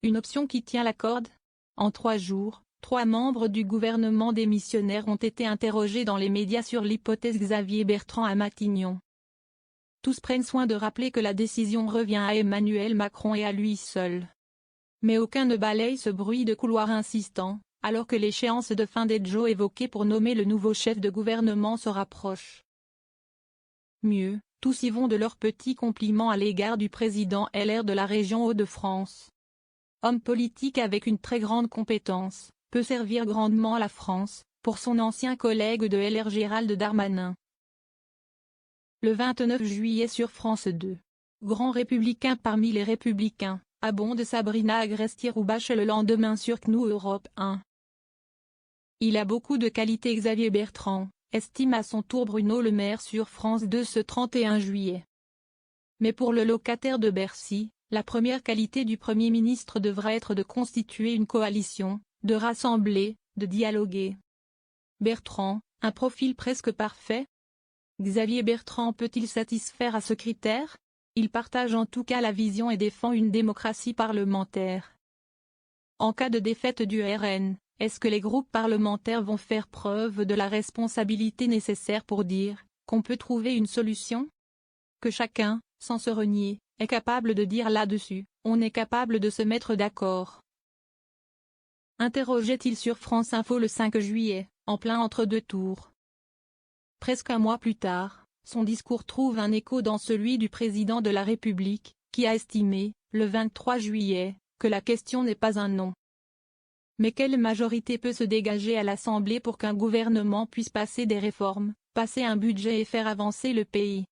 Une option qui tient la corde? En 3 jours, 3 membres du gouvernement démissionnaire ont été interrogés dans les médias sur l'hypothèse Xavier Bertrand à Matignon. Tous prennent soin de rappeler que la décision revient à Emmanuel Macron et à lui seul. Mais aucun ne balaye ce bruit de couloir insistant, alors que l'échéance de fin des jours évoquée pour nommer le nouveau chef de gouvernement se rapproche. Mieux, tous y vont de leurs petits compliments à l'égard du président LR de la région Hauts-de-France. Homme politique avec une très grande compétence, peut servir grandement la France, pour son ancien collègue de LR Gérald Darmanin. Le 29 juillet sur France 2. Grand républicain parmi les républicains, abonde Sabrina Agresti-Roubache le lendemain sur CNU Europe 1. Il a beaucoup de qualités Xavier Bertrand, estime à son tour Bruno Le Maire sur France 2 ce 31 juillet. Mais pour le locataire de Bercy, la première qualité du Premier ministre devra être de constituer une coalition, de rassembler, de dialoguer. Bertrand, un profil presque parfait? Xavier Bertrand peut-il satisfaire à ce critère? Il partage en tout cas la vision et défend une démocratie parlementaire. En cas de défaite du RN, est-ce que les groupes parlementaires vont faire preuve de la responsabilité nécessaire pour dire qu'on peut trouver une solution? Que chacun, sans se renier, est capable de dire là-dessus, on est capable de se mettre d'accord. Interrogeait-il sur France Info le 5 juillet, en plein entre-deux tours. Presque un mois plus tard, son discours trouve un écho dans celui du président de la République, qui a estimé, le 23 juillet, que la question n'est pas un non. Mais quelle majorité peut se dégager à l'Assemblée pour qu'un gouvernement puisse passer des réformes, passer un budget et faire avancer le pays?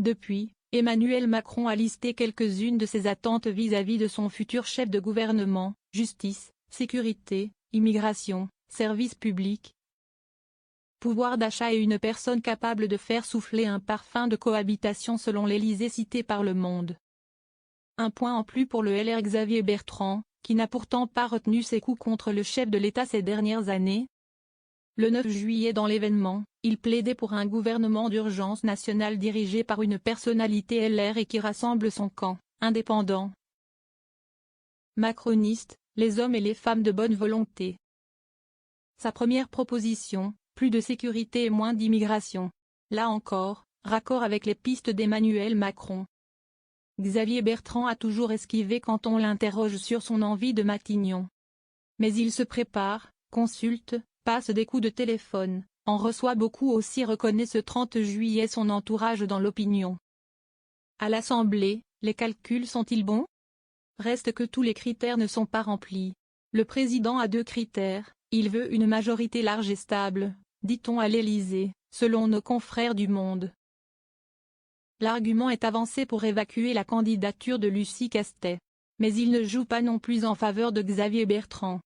Depuis, Emmanuel Macron a listé quelques-unes de ses attentes vis-à-vis de son futur chef de gouvernement: justice, sécurité, immigration, services publics, pouvoir d'achat et une personne capable de faire souffler un parfum de cohabitation selon l'Élysée cité par Le Monde. Un point en plus pour le LR Xavier Bertrand, qui n'a pourtant pas retenu ses coups contre le chef de l'État ces dernières années. Le 9 juillet dans l'événement, il plaidait pour un gouvernement d'urgence nationale dirigé par une personnalité LR et qui rassemble son camp, indépendant, macroniste, les hommes et les femmes de bonne volonté. Sa première proposition, plus de sécurité et moins d'immigration. Là encore, raccord avec les pistes d'Emmanuel Macron. Xavier Bertrand a toujours esquivé quand on l'interroge sur son envie de Matignon. Mais il se prépare, consulte, passe des coups de téléphone, en reçoit beaucoup aussi, reconnaît ce 30 juillet son entourage dans l'opinion. À l'Assemblée, les calculs sont-ils bons? Reste que tous les critères ne sont pas remplis. Le président a 2 critères, il veut une majorité large et stable, dit-on à l'Élysée, selon nos confrères du Monde. L'argument est avancé pour évacuer la candidature de Lucie Castet. Mais il ne joue pas non plus en faveur de Xavier Bertrand.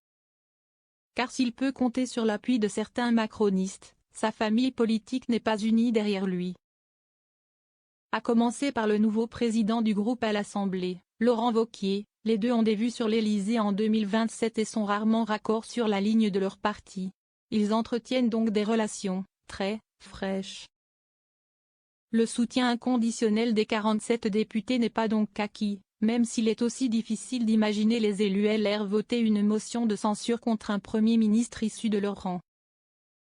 Car s'il peut compter sur l'appui de certains macronistes, sa famille politique n'est pas unie derrière lui. À commencer par le nouveau président du groupe à l'Assemblée, Laurent Wauquiez, les deux ont des vues sur l'Élysée en 2027 et sont rarement raccords sur la ligne de leur parti. Ils entretiennent donc des relations très fraîches. Le soutien inconditionnel des 47 députés n'est pas donc acquis, même s'il est aussi difficile d'imaginer les élus LR voter une motion de censure contre un Premier ministre issu de leur rang.